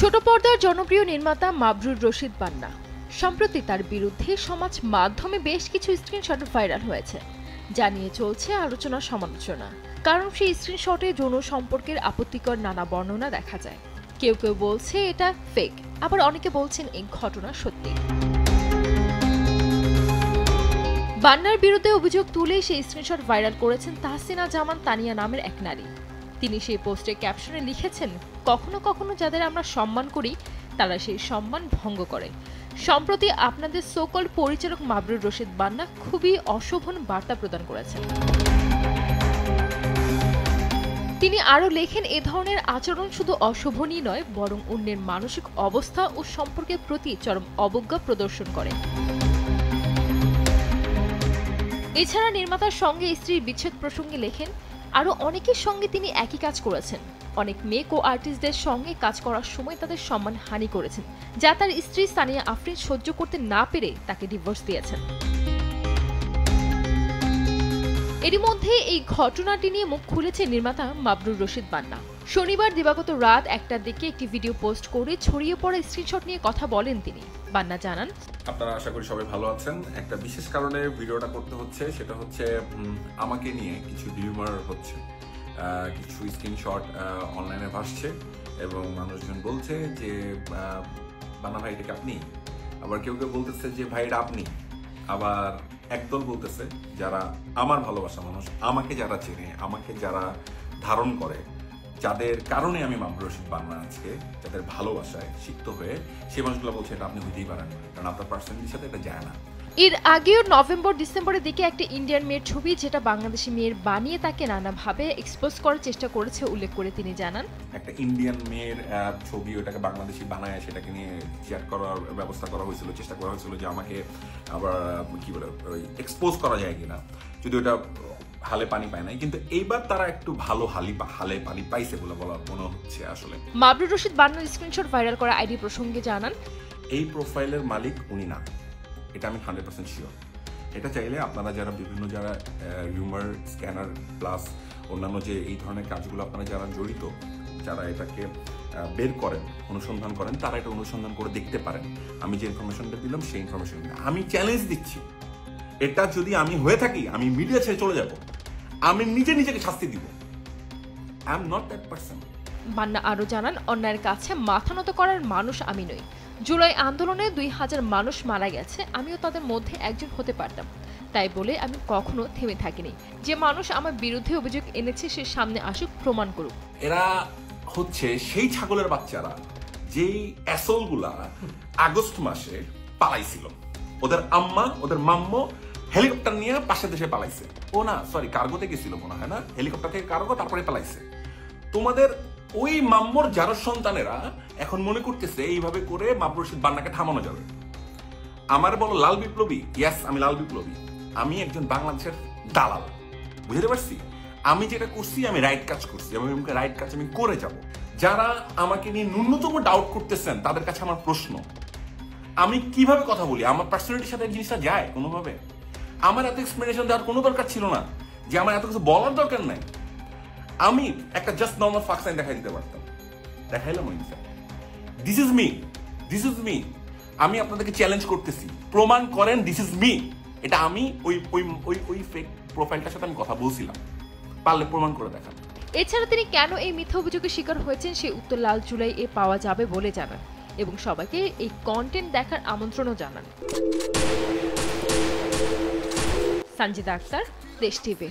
ছোট পর্দার জনপ্রিয় নির্মাতা মাবরুর রশিদ বান্না সম্প্রতি তার বিরুদ্ধে সমাজ মাধ্যমে বেশ কিছু স্ক্রিনশট ভাইরাল হয়েছে, যা নিয়ে চলছে আলোচনা সমালোচনা। কারণ সেই স্ক্রিনশটে যৌন সম্পর্কের আপত্তিকর নানা বর্ণনা দেখা যায়। কেউ কেউ বলছে এটা ফেক, আবার অনেকে বলছেন এই ঘটনা সত্যি। বান্নার বিরুদ্ধে অভিযোগ তুলে সেই স্ক্রিনশট ভাইরাল করেছেন তাহসিনা জামান তানিয়া নামের এক নারী। তিনি সেই পোস্টে ক্যাপশনে লিখেছেন, কখনো কখনো যাদের আমরা সম্মান করি তারা সেই সম্মান ভঙ্গ করে। সম্প্রতি আপনাদের সোকল পরিচালক মাবরুর রশিদ বান্না খুবই অশোভন বার্তা প্রদান করেছেন। তিনি আরও লেখেন, এ ধরনের আচরণ শুধু অশোভনীয় নয়, বরং অন্যের মানসিক অবস্থা ও সম্পর্কের প্রতি চরম অবজ্ঞা প্রদর্শন করে। এছাড়া নির্মাতার সঙ্গে স্ত্রীর বিচ্ছেদ প্রসঙ্গে লেখেন, আরও অনেকের সঙ্গে তিনি একই কাজ করেছেন। অনেক মেক ও আর্টিস্টদের সঙ্গে কাজ করার সময় তাদের সম্মান হানি করেছেন, যা তার স্ত্রী সানিয়া আফরিন সহ্য করতে না পেরে তাকে ডিভোর্স দিয়েছেন। এরই মধ্যে এই ঘটনাটি নিয়ে মুখ খুলেছে নির্মাতা মাবরুর রশিদ বান্না। শনিবার দিবাগত রাত 1টার দিকে একটি ভিডিও পোস্ট করে ছড়িয়ে পড়া স্ক্রিনশট নিয়ে কথা বলেন তিনি। বান্না জানান, আপনারা আশা করি সবাই ভালো আছেন। একটা বিশেষ কারণে ভিডিওটা করতে হচ্ছে, সেটা হচ্ছে আমাকে নিয়ে কিছু রিউমার হচ্ছে, কিছু স্ক্রিনশট অনলাইনে ভাসছে এবং মানুষজন বলছে যে বান্না ভাই এটা কি আপনি? আবার কেউ কেউ বলতেছে যে ভাই এটা আপনি। আবার একদল বলতেছে যারা আমার ভালোবাসা মানুষ, আমাকে যারা চেনে, আমাকে যারা ধারণ করে, যাদের কারণে আমি মাবরুর রশিদ বান্না আজকে, যাদের ভালোবাসায় সিক্ত হয়ে সেই মানুষগুলো বলছে এটা আপনি হইতেই পারেন না, কারণ আপনার পার্সোনালিটির সাথে এটা যায় না। এর আগেও নভেম্বর ডিসেম্বরের দিকে একটা ইন্ডিয়ান মেয়ের ছবি, যেটা বাংলাদেশি মেয়ের বানিয়ে তাকে নানাভাবে এক্সপোজ করার চেষ্টা করেছে উল্লেখ করে তিনি জানান, একটা ইন্ডিয়ান মেয়ের ছবি, ওটাকে বাংলাদেশি বানায় সেটাকে নিয়ে শেয়ার করার ব্যবস্থা করা হয়েছিল, চেষ্টা করা হয়েছিল যে আমাকে আবার কি বলে এক্সপোজ করা যায় কিনা, যদি ওটা হালে পানি পায় নাই। কিন্তু এইবার তারা একটু ভালো হালে পানি পাইছে বলে মনে হচ্ছে। আসলে মাবরুর রশিদ বান্নার স্ক্রিনশট ভাইরাল করা আইডি প্রসঙ্গে জানান, এই প্রোফাইলের মালিক উনি না, এটা আমি 100% শিওর। এটা চাইলে আপনারা যারা বিভিন্ন যারা রিউমার স্ক্যানার প্লাস অন্যান্য যে এই ধরনের কাজগুলো আপনারা যারা জড়িত, যারা এটাকে বের করেন, অনুসন্ধান করেন, তারা এটা অনুসন্ধান করে দেখতে পারেন। আমি যে ইনফরমেশনটা দিলাম সেই ইনফরমেশন আমি চ্যালেঞ্জ দিচ্ছি, এটা যদি আমি হয়ে থাকি আমি মিডিয়া ছেড়ে চলে যাব, আমি নিজেকে শাস্তি দিব। I am not that person. বান্না আরও জানান, অন্যায়ের কাছে মাথা নত করার মানুষ আমি নই। জুলাই আন্দোলনে 2000 মানুষ মারা গেছে, আমিও তাদের মধ্যে একজন হতে পারতাম। তাই বলে আমি কখনো থেমে থাকিনি। যে মানুষ আমার বিরুদ্ধে অভিযোগ এনেছে সে সামনে আসুক, প্রমাণ করুক। এরা হচ্ছে সেই ছাগলের বাচ্চারা যেই অ্যাসলগুলা আগস্ট মাসে পালাইছিল। ওদের আম্মা, ওদের মাম্মো হেলিকপ্টার নিয়ে পাশের দেশে পালাইছে। ও না, সরি, কার্গোতে গেছিল মনে হয় না, হেলিকপ্টার থেকে কার্গো, তারপরে পালাইছে। তোমাদের ওই মাম্মর যারা সন্তানেরা এখন মনে করতেছে এইভাবে করে মাবরুর রশিদ বান্নাকে থামানো যাবে। আমার বলো লাল বিপ্লবী, ইয়াস আমি লাল বিপ্লবী, আমি একজন বাংলাদেশের দালাল, বুঝতে পারছি। আমি যেটা করছি আমি রাইট কাজ করছি, আমি রাইট কাজ আমি করে যাব। যারা আমাকে নিয়ে ন্যূনতম ডাউট করতেছেন তাদের কাছে আমার প্রশ্ন, আমি কিভাবে কথা বলি, আমার পার্সোনালিটির সাথে জিনিসটা যায় কোনোভাবে? আমার এত এক্সপ্লেনেশন দেওয়ার কোনো দরকার ছিল না, যে আমার এত কিছু বলার দরকার নাই। আমি একটা জাস্ট নর্মাল ফাক সাইন দেখাই দিতে পারতাম, দেখাইলাম। This is me, this is me. আমি আপনাদেরকে চ্যালেঞ্জ করতেছি, প্রমাণ করেন দিস ইজ মি। এটা আমি ওই ফেক প্রোফাইলটার সাথে আমি কথা বলছিলাম, পারলে প্রমাণ করে দেখান। এছাড়া তিনি কেন এই মিথ্যা অভিযোগের শিকার হয়েছেন সেই উত্তর লাল জুলাই পাওয়া যাবে বলে জানান এবং সবাইকে এই কন্টেন্ট দেখার আমন্ত্রণও জানান। সঞ্জিদা আক্তার, দেশ টিভি।